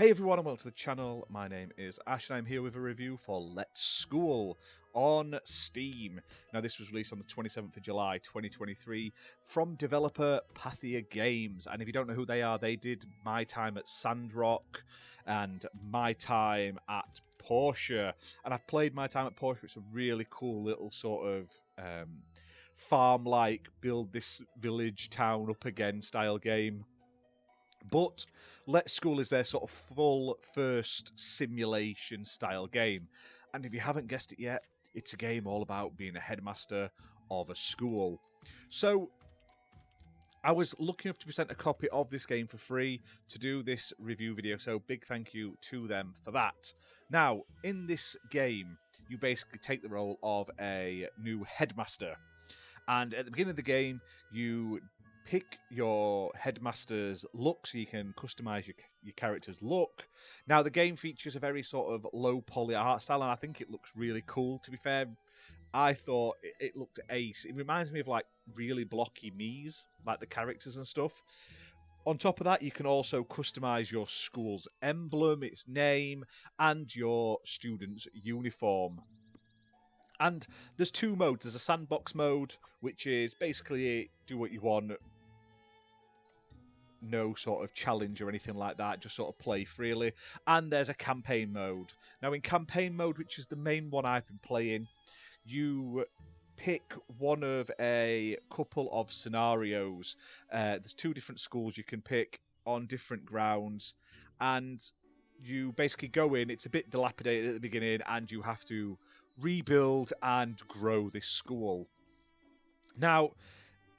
Hey everyone and welcome to the channel. My name is Ash and I'm here with a review for Let's School on Steam. Now this was released on the 27th of July 2023 from developer Pathea Games, and if you don't know who they are, they did My Time at Sandrock and My Time at Portia, and I've played My Time at Portia. It's a really cool little sort of farm-like, build this village town up again style game. But Let's School is their sort of full first simulation style game. And if you haven't guessed it yet, it's a game all about being a headmaster of a school. So I was lucky enough to be sent a copy of this game for free to do this review video, so big thank you to them for that. Now, in this game, you basically take the role of a new headmaster. And at the beginning of the game, you pick your headmaster's look, so you can customize your character's look. Now, the game features a very sort of low poly art style, and I think it looks really cool. To be fair, I thought it looked ace. It reminds me of like really blocky Mii's, like the characters and stuff. On top of that, you can also customize your school's emblem, its name, and your student's uniform. And there's two modes. There's a sandbox mode, which is basically do what you want, no sort of challenge or anything like that, just sort of play freely. And there's a campaign mode. Now in campaign mode, which is the main one I've been playing, you pick one of a couple of scenarios. There's two different schools you can pick on different grounds, and you basically go in. It's a bit dilapidated at the beginning, and you have to rebuild and grow this school. Now,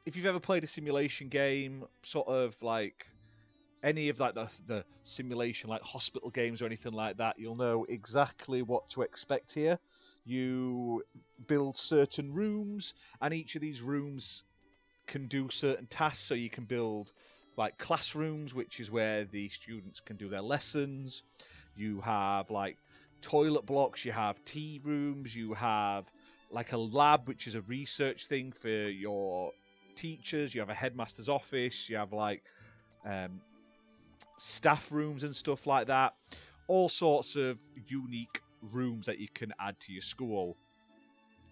if you've ever played a simulation game, sort of like any of like the simulation like hospital games or anything like that, you'll know exactly what to expect here. You build certain rooms, and each of these rooms can do certain tasks. So you can build like classrooms, which is where the students can do their lessons. You have like toilet blocks, you have tea rooms, you have like a lab, which is a research thing for your teachers. You have a headmaster's office, you have like staff rooms and stuff like that. All sorts of unique rooms that you can add to your school.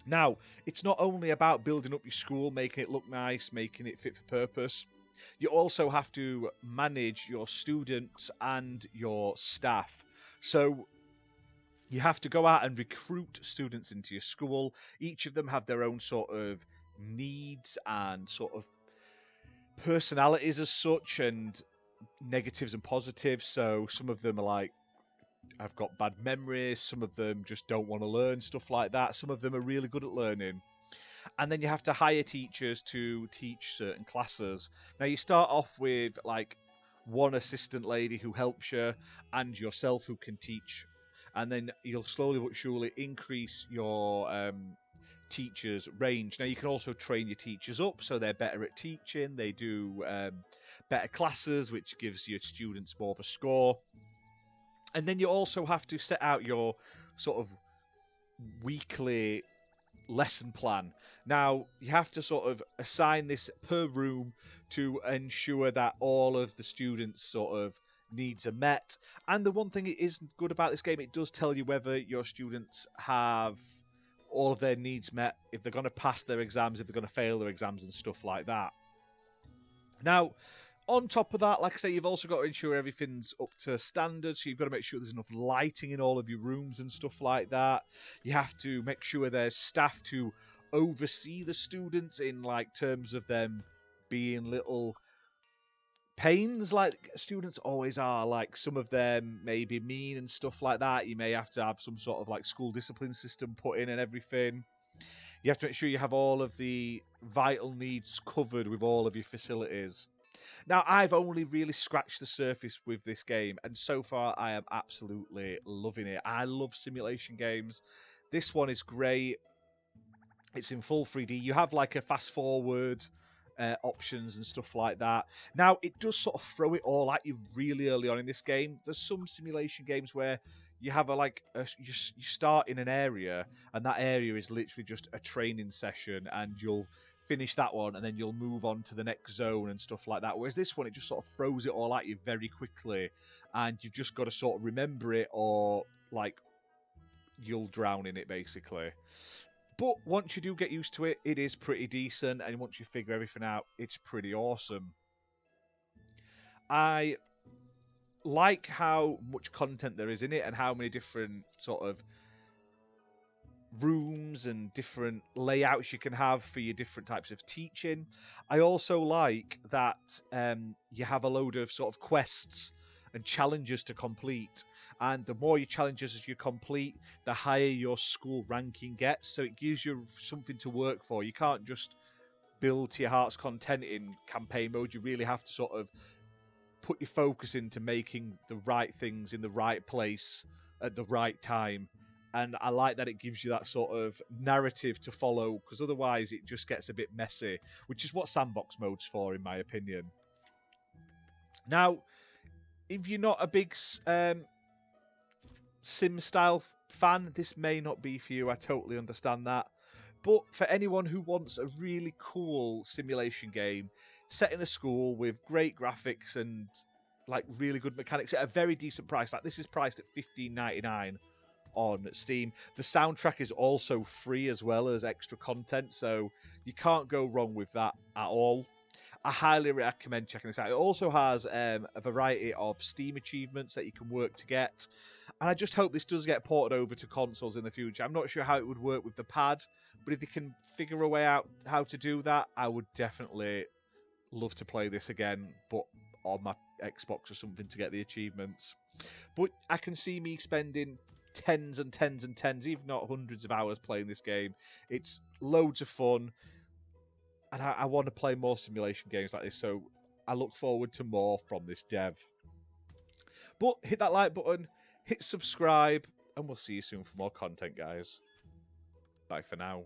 Now, it's not only about building up your school, making it look nice, making it fit for purpose. You also have to manage your students and your staff. So you have to go out and recruit students into your school. Each of them have their own sort of needs and sort of personalities as such, and negatives and positives. So some of them are like, I've got bad memories. Some of them just don't want to learn, stuff like that. Some of them are really good at learning. And then you have to hire teachers to teach certain classes. Now you start off with like one assistant lady who helps you, and yourself who can teach. And then you'll slowly but surely increase your teachers' range. Now you can also train your teachers up so they're better at teaching. They do better classes, which gives your students more of a score. And then you also have to set out your sort of weekly lesson plan. Now you have to sort of assign this per room to ensure that all of the students' sort of needs are met. And the one thing it is good about this game, it does tell you whether your students have all of their needs met, if they're going to pass their exams, if they're going to fail their exams and stuff like that. Now, on top of that, like I say, you've also got to ensure everything's up to standard. So you've got to make sure there's enough lighting in all of your rooms and stuff like that. You have to make sure there's staff to oversee the students in like terms of them being little pains, like students always are. Like some of them may be mean and stuff like that. You may have to have some sort of like school discipline system put in and everything. You have to make sure you have all of the vital needs covered with all of your facilities. Now, I've only really scratched the surface with this game, and so far I am absolutely loving it. I love simulation games. This one is great. It's in full 3D. You have like a fast forward options and stuff like that. Now, it does sort of throw it all at you really early on in this game. There's some simulation games where you have you start in an area, and that area is literally just a training session, and you'll finish that one, and then you'll move on to the next zone and stuff like that. Whereas this one, it just sort of throws it all at you very quickly, and you've just got to sort of remember it, or like you'll drown in it basically. But once you do get used to it, it is pretty decent, and once you figure everything out, it's pretty awesome. I like how much content there is in it, and how many different sort of rooms and different layouts you can have for your different types of teaching. I also like that you have a load of sort of quests and challenges to complete, and the more your challenges you complete, the higher your school ranking gets, so it gives you something to work for. You can't just build to your heart's content in campaign mode. You really have to sort of put your focus into making the right things in the right place at the right time. And I like that it gives you that sort of narrative to follow, because otherwise it just gets a bit messy, which is what sandbox mode's for, in my opinion. Now, if you're not a big sim style fan, this may not be for you. I totally understand that. But for anyone who wants a really cool simulation game set in a school with great graphics and like really good mechanics at a very decent price, like this is priced at $15.99 on Steam. The soundtrack is also free as well as extra content, so you can't go wrong with that at all. I highly recommend checking this out. It also has a variety of Steam achievements that you can work to get, and I just hope this does get ported over to consoles in the future. I'm not sure how it would work with the pad, but if they can figure a way out how to do that, I would definitely love to play this again, but on my Xbox or something to get the achievements. But I can see me spending tens and tens and tens, even not hundreds of hours playing this game. It's loads of fun, and I want to play more simulation games like this, so I look forward to more from this dev. But hit that like button, hit subscribe, and we'll see you soon for more content, guys. Bye for now.